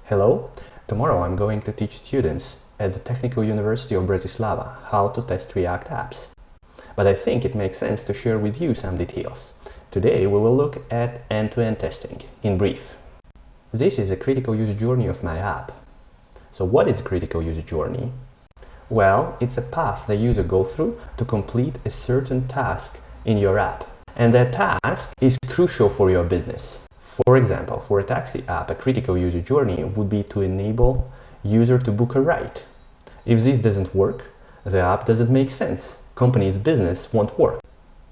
Hello, tomorrow I'm going to teach students at the Technical University of Bratislava how to test React apps. But I think it makes sense to share with you some details. Today we will look at end-to-end testing, in brief. This is a critical user journey of my app. So what is a critical user journey? Well, it's a path the user goes through to complete a certain task in your app. And that task is crucial for your business. For example, for a taxi app, a critical user journey would be to enable user to book a ride. If this doesn't work, the app doesn't make sense. Company's business won't work.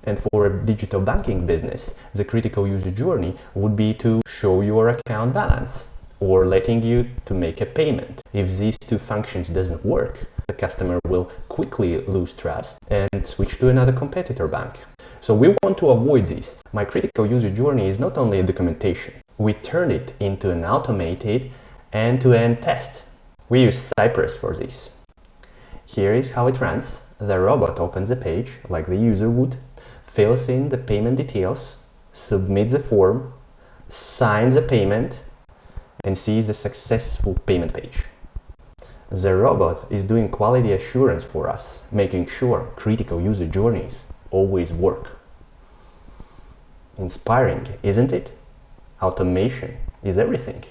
And for a digital banking business, the critical user journey would be to show your account balance or letting you to make a payment. If these two functions doesn't work, the customer will quickly lose trust and switch to another competitor bank. So we want to avoid this. My critical user journey is not only a documentation. We turn it into an automated end-to-end test. We use Cypress for this. Here is how it runs. The robot opens the page like the user would, fills in the payment details, submits the form, signs the payment, and sees a successful payment page. The robot is doing quality assurance for us, making sure critical user journeys always work. Inspiring, isn't it? Automation is everything.